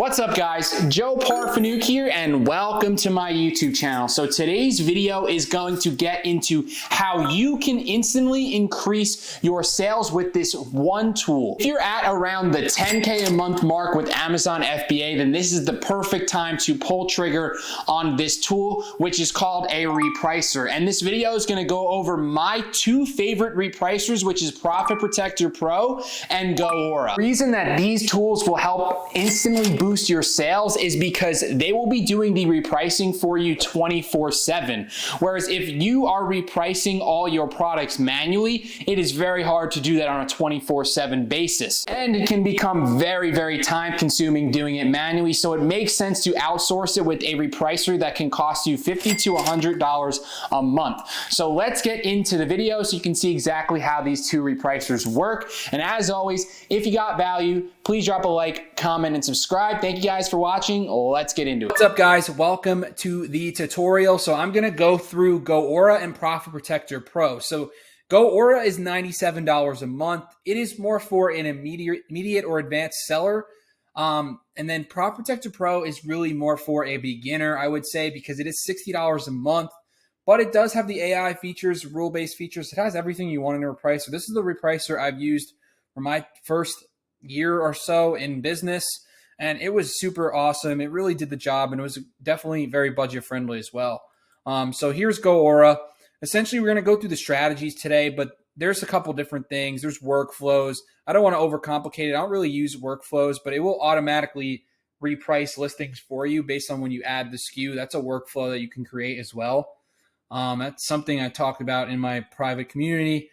What's up guys, Joe Parfanook here and welcome to my YouTube channel. So today's video is going to get into how you can instantly increase your sales with this one tool. If you're at around the 10K a month mark with Amazon FBA, then this is the perfect time to pull trigger on this tool, which is called a Repricer. And this video is going to go over my two favorite repricers, which is Profit Protector Pro and GoAura. The reason that these tools will help instantly boost your sales is because they will be doing the repricing for you 24/7. Whereas if you are repricing all your products manually, it is very hard to do that on a 24/7 basis. And it can become very, very time consuming doing it manually. So it makes sense to outsource it with a repricer that can cost you $50 to $100 a month. So let's get into the video so you can see exactly how these two repricers work. And as always, if you got value, please drop a like, comment, and subscribe. Thank you guys for watching. Let's get into it. What's up guys? Welcome to the tutorial. So I'm going to go through GoAura and Profit Protector Pro. So GoAura is $97 a month. It is more for an immediate or advanced seller. And then Profit Protector Pro is really more for a beginner, I would say, because it is $60 a month. But it does have the AI features, rule-based features. It has everything you want in a repricer. This is the repricer I've used for my first year or so in business, and it was super awesome. It really did the job, and it was definitely very budget friendly as well. So here's GoAura. Essentially, we're going to go through the strategies today, but there's a couple different things. There's workflows. I don't want to overcomplicate it. I don't really use workflows, but it will automatically reprice listings for you based on when you add the SKU. That's a workflow that you can create as well. That's something I talked about in my private community.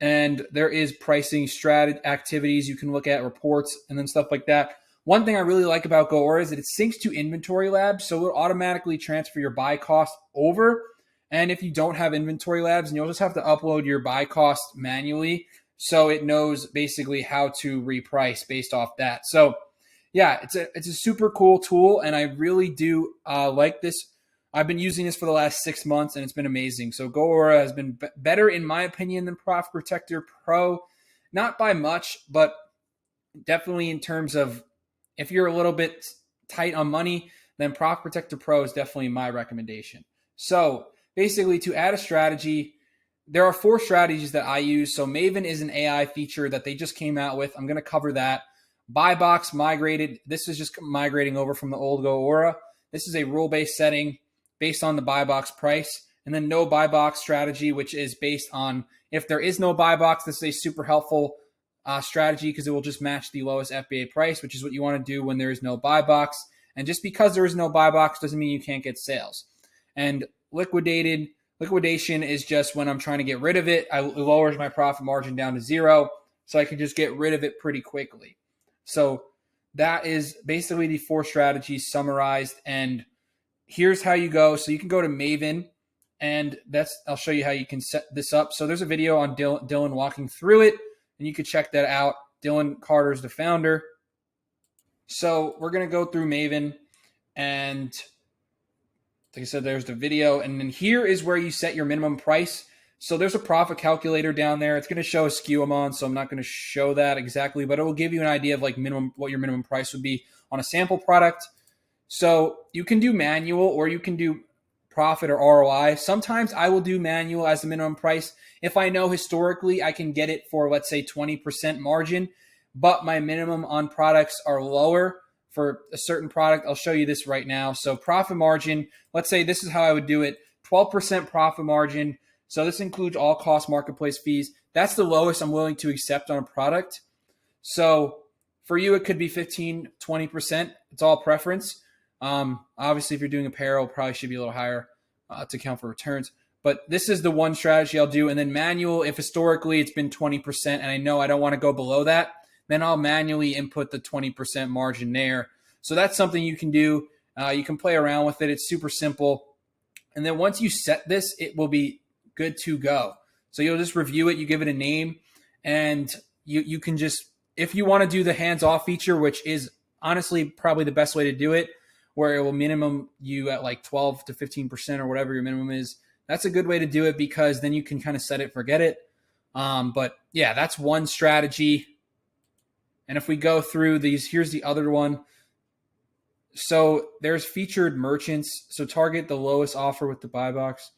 And there is pricing strategy activities you can look at, reports, and then stuff like that. One thing I really like about GoAura is that it syncs to Inventory Labs, so it will automatically transfer your buy cost over. And if you don't have Inventory Labs, and you'll just have to upload your buy cost manually, so it knows basically how to reprice based off that. So yeah, it's a super cool tool, and I really do like this. I've been using this for the last 6 months, and it's been amazing. So GoAura has been better, in my opinion, than Profit Protector Pro. Not by much, but definitely in terms of if you're a little bit tight on money, then Profit Protector Pro is definitely my recommendation. So basically, to add a strategy, there are 4 strategies that I use. So Maven is an AI feature that they just came out with. I'm going to cover that. Buy box migrated. This is just migrating over from the old GoAura. This is a rule-based setting based on the buy box price, and then no buy box strategy, which is based on if there is no buy box. This is a super helpful strategy because it will just match the lowest FBA price, which is what you want to do when there is no buy box. And just because there is no buy box doesn't mean you can't get sales. And liquidation is just when I'm trying to get rid of it. It lowers my profit margin down to 0, so I can just get rid of it pretty quickly. So that is basically the 4 strategies summarized, and here's how you go. So you can go to Maven, and I'll show you how you can set this up. So there's a video on Dylan walking through it, and you can check that out. Dylan Carter's the founder. So we're going to go through Maven, and like I said, there's the video, and then here is where you set your minimum price. So there's a profit calculator down there. It's going to show a SKU I'm on, so I'm not going to show that exactly, but it will give you an idea of like what your minimum price would be on a sample product. So you can do manual or you can do profit or ROI. Sometimes I will do manual as the minimum price if I know historically I can get it for, let's say, 20% margin, but my minimum on products are lower for a certain product. I'll show you this right now. So profit margin, let's say this is how I would do it. 12% profit margin. So this includes all cost marketplace fees. That's the lowest I'm willing to accept on a product. So for you, it could be 15, 20%. It's all preference. Obviously, if you're doing apparel, probably should be a little higher to account for returns. But this is the one strategy I'll do. And then manual, if historically it's been 20% and I know I don't want to go below that, then I'll manually input the 20% margin there. So that's something you can do. You can play around with it. It's super simple. And then once you set this, it will be good to go. So you'll just review it. You give it a name, and you can just, if you want to do the hands-off feature, which is honestly probably the best way to do it, where it will minimum you at like 12 to 15% or whatever your minimum is. That's a good way to do it because then you can kind of set it, forget it. But yeah, that's one strategy. And if we go through these, here's the other one. So there's featured merchants. So target the lowest offer with the buy box.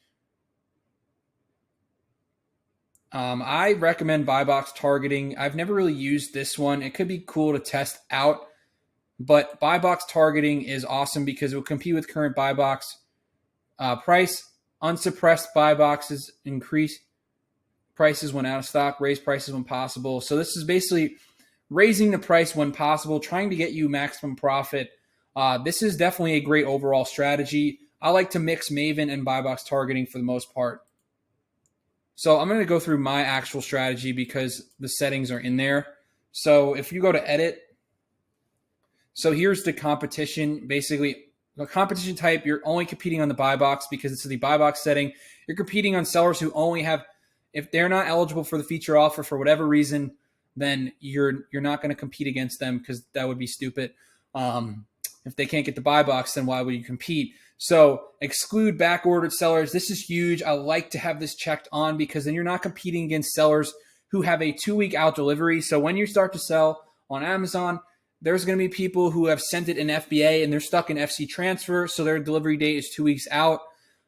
I recommend buy box targeting. I've never really used this one. It could be cool to test out, but buy box targeting is awesome because it will compete with current buy box price. Unsuppressed buy boxes increase prices when out of stock, raise prices when possible. So this is basically raising the price when possible, trying to get you maximum profit. This is definitely a great overall strategy. I like to mix Maven and buy box targeting for the most part. So I'm going to go through my actual strategy because the settings are in there. So if you go to edit, so here's the competition. Basically, the competition type, you're only competing on the buy box because it's the buy box setting. You're competing on sellers who only have, if they're not eligible for the feature offer for whatever reason, then you're not going to compete against them because that would be stupid. If they can't get the buy box, then why would you compete? So exclude back-ordered sellers. This is huge. I like to have this checked on because then you're not competing against sellers who have a 2-week out delivery. So when you start to sell on Amazon, there's going to be people who have sent it in FBA and they're stuck in FC transfer. So their delivery date is 2 weeks out.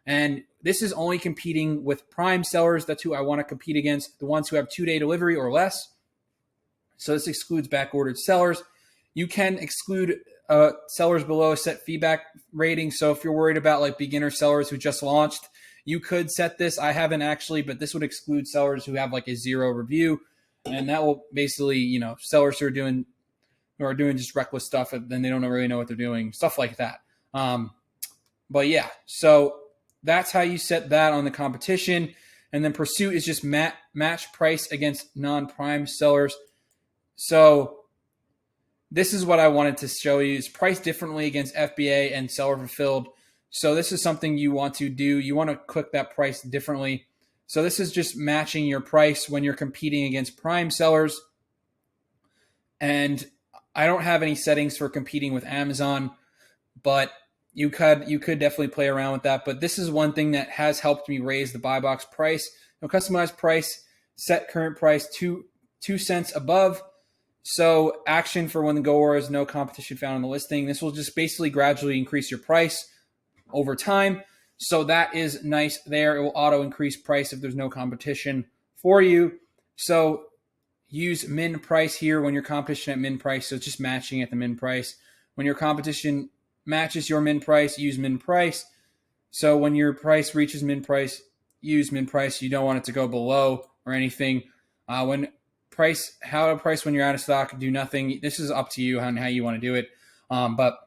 And this is only competing with prime sellers. That's who I want to compete against, the ones who have 2-day delivery or less. So this excludes back-ordered sellers. You can exclude sellers below a set feedback rating. So if you're worried about like beginner sellers who just launched, you could set this. I haven't actually, but this would exclude sellers who have like a 0 review. And that will basically, sellers who are doing just reckless stuff, then they don't really know what they're doing, stuff like that. But yeah, so that's how you set that on the competition. And then pursuit is just match price against non-prime sellers. So this is what I wanted to show you, is price differently against FBA and seller fulfilled. So this is something you want to do. You want to click that price differently. So this is just matching your price when you're competing against prime sellers. And I don't have any settings for competing with Amazon, but you could definitely play around with that. But this is one thing that has helped me raise the buy box price. Customized price, set current price 2 cents above. So action for when the goer is no competition found on the listing. This will just basically gradually increase your price over time. So that is nice there. It will auto increase price if there's no competition for you. So use min price here when your competition at min price. So it's just matching at the min price. When your competition matches your min price, use min price. So when your price reaches min price, use min price. You don't want it to go below or anything. How to price when you're out of stock, do nothing. This is up to you on how you want to do it. But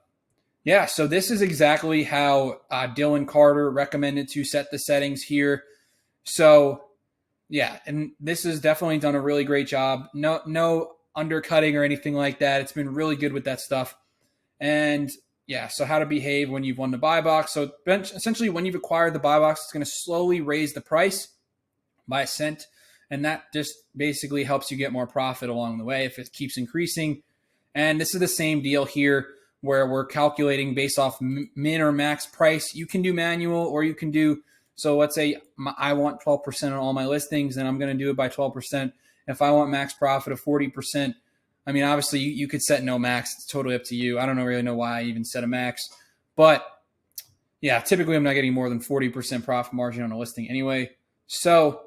yeah, so this is exactly how Dylan Carter recommended to set the settings here. So yeah, and this has definitely done a really great job. No undercutting or anything like that. It's been really good with that stuff. And yeah, so how to behave when you've won the buy box. So essentially when you've acquired the buy box, it's going to slowly raise the price by a cent. And that just basically helps you get more profit along the way if it keeps increasing. And this is the same deal here where we're calculating based off min or max price. You can do manual or you can do, so let's say I want 12% on all my listings and I'm going to do it by 12%. If I want max profit of 40%, I mean, obviously you could set no max. It's totally up to you. I don't really know why I even set a max. But yeah, typically I'm not getting more than 40% profit margin on a listing anyway. So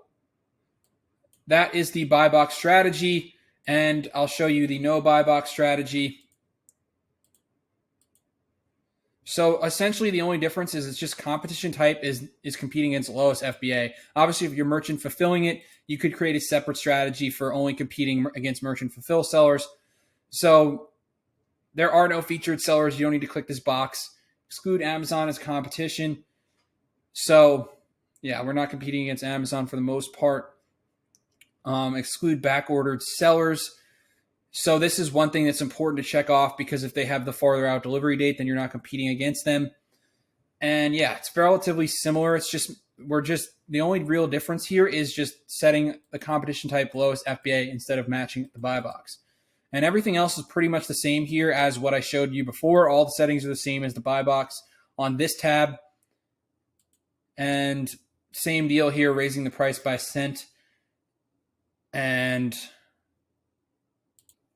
that is the buy box strategy, and I'll show you the no buy box strategy. So essentially the only difference is it's just competition type is competing against lowest FBA. Obviously, if you're merchant fulfilling it, you could create a separate strategy for only competing against merchant fulfill sellers. So there are no featured sellers. You don't need to click this box. Exclude Amazon as competition. So yeah, we're not competing against Amazon for the most part. Exclude back-ordered sellers. So this is one thing that's important to check off because if they have the farther out delivery date, then you're not competing against them. And yeah, it's relatively similar. It's just, the only real difference here is just setting the competition type lowest FBA instead of matching the buy box. And everything else is pretty much the same here as what I showed you before. All the settings are the same as the buy box on this tab. And same deal here, raising the price by a cent. And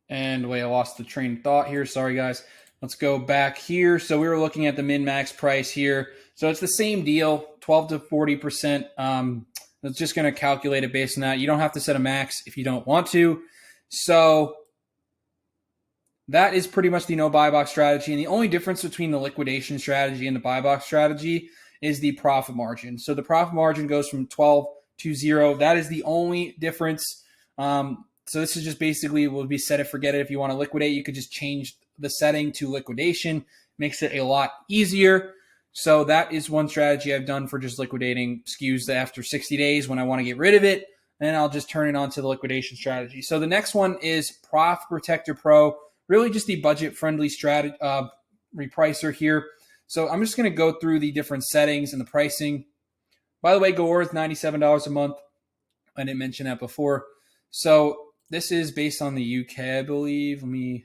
wait, I lost the train of thought here. Sorry, guys. Let's go back here. So we were looking at the min-max price here. So it's the same deal, 12 to 40%. It's just going to calculate it based on that. You don't have to set a max if you don't want to. So that is pretty much the no buy box strategy. And the only difference between the liquidation strategy and the buy box strategy is the profit margin. So the profit margin goes from 12 to 0. That is the only difference. So this is just basically will be set it, forget it. If you want to liquidate, you could just change the setting to liquidation. Makes it a lot easier. So that is one strategy I've done for just liquidating SKUs that after 60 days when I want to get rid of it, then I'll just turn it on to the liquidation strategy. So the next one is Profit Protector Pro. Really just the budget-friendly strategy repricer here. So I'm just going to go through the different settings and the pricing. By the way, GoAura is $97 a month. I didn't mention that before. So this is based on the UK, I believe. We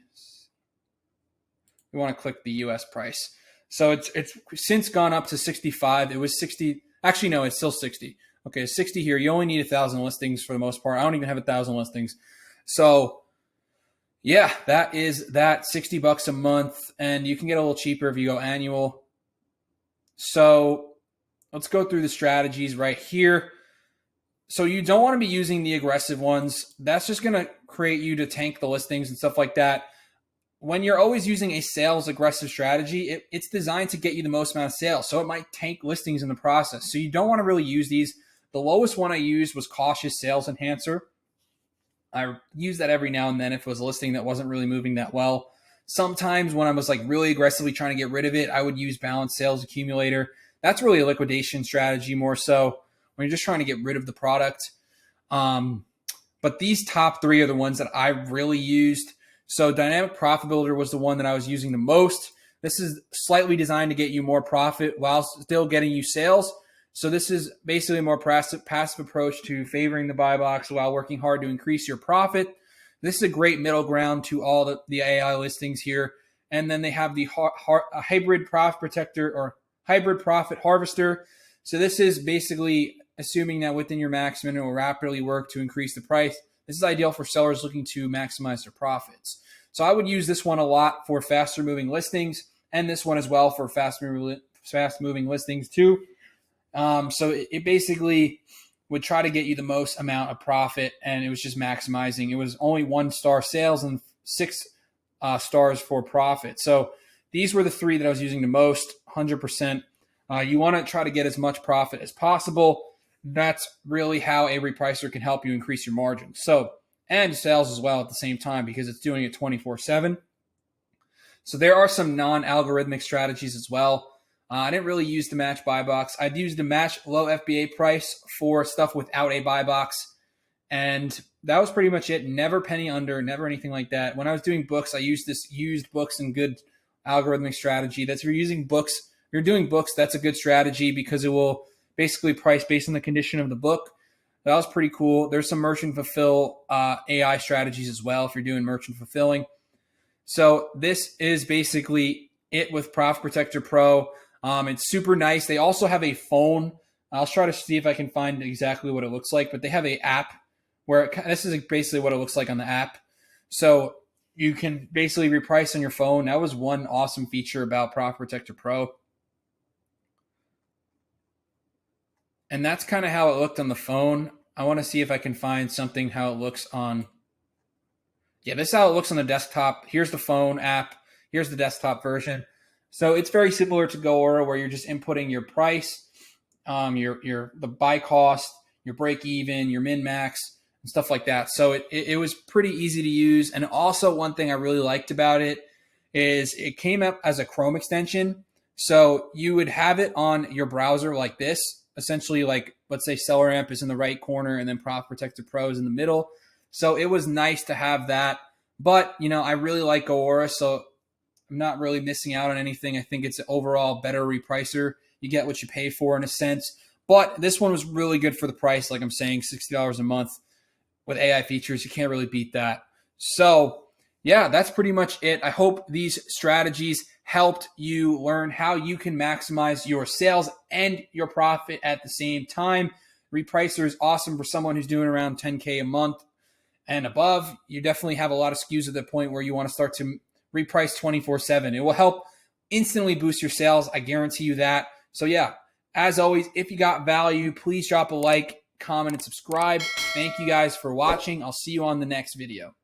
want to click the US price. So it's since gone up to 65. It was 60. Actually, no, it's still 60. Okay, 60 here. You only need 1,000 listings for the most part. I don't even have 1,000 listings. So yeah, that is that, $60 a month, and you can get a little cheaper if you go annual. So let's go through the strategies right here. So you don't want to be using the aggressive ones. That's just going to create you to tank the listings and stuff like that. When you're always using a sales aggressive strategy, it's designed to get you the most amount of sales. So it might tank listings in the process. So you don't want to really use these. The lowest one I used was Cautious Sales Enhancer. I use that every now and then if it was a listing that wasn't really moving that well. Sometimes when I was like really aggressively trying to get rid of it, I would use Balanced Sales Accumulator. That's really a liquidation strategy more so when you're just trying to get rid of the product. But these top three are the ones that I really used. So Dynamic Profit Builder was the one that I was using the most. This is slightly designed to get you more profit while still getting you sales. So this is basically a more passive approach to favoring the buy box while working hard to increase your profit. This is a great middle ground to all the AI listings here. And then they have the Hybrid Profit Protector or Hybrid Profit Harvester. So this is basically assuming that within your maximum, it will rapidly work to increase the price. This is ideal for sellers looking to maximize their profits. So I would use this one a lot for faster moving listings, and this one as well for fast moving listings too. So it basically would try to get you the most amount of profit, and it was just maximizing. It was only 1-star sales and 6 stars for profit. So these were the three that I was using the most, 100%. You want to try to get as much profit as possible. That's really how a repricer can help you increase your margins. So, and sales as well at the same time because it's doing it 24/7. So there are some non-algorithmic strategies as well. I didn't really use the match buy box. I'd use the match low FBA price for stuff without a buy box. And that was pretty much it. Never penny under, never anything like that. When I was doing books, I used this used books and good algorithmic strategy. That's if you're using books, if you're doing books, that's a good strategy because it will basically price based on the condition of the book. That was pretty cool. There's some merchant fulfill AI strategies as well if you're doing merchant fulfilling. So this is basically it with Profit Protector Pro. It's super nice. They also have a phone. I'll try to see if I can find exactly what it looks like, but they have an app where this is basically what it looks like on the app. So you can basically reprice on your phone. That was one awesome feature about Profit Protector Pro. And that's kind of how it looked on the phone. I want to see if I can find something how it looks on. Yeah, this is how it looks on the desktop. Here's the phone app. Here's the desktop version. So it's very similar to GoAura where you're just inputting your price, the buy cost, your break even, your min max, and stuff like that. So it was pretty easy to use. And also one thing I really liked about it is it came up as a Chrome extension. So you would have it on your browser like this, essentially like, let's say SellerAmp is in the right corner and then Profit Protector Pro is in the middle. So it was nice to have that. But, I really like GoAura, so I'm not really missing out on anything. I think it's an overall better repricer. You get what you pay for in a sense. But this one was really good for the price. Like I'm saying, $60 a month with AI features. You can't really beat that. So yeah, that's pretty much it. I hope these strategies helped you learn how you can maximize your sales and your profit at the same time. Repricer is awesome for someone who's doing around 10K a month and above. You definitely have a lot of SKUs at the point where you want to start to reprice 24/7. It will help instantly boost your sales. I guarantee you that. So yeah, as always, if you got value, please drop a like, comment, and subscribe. Thank you guys for watching. I'll see you on the next video.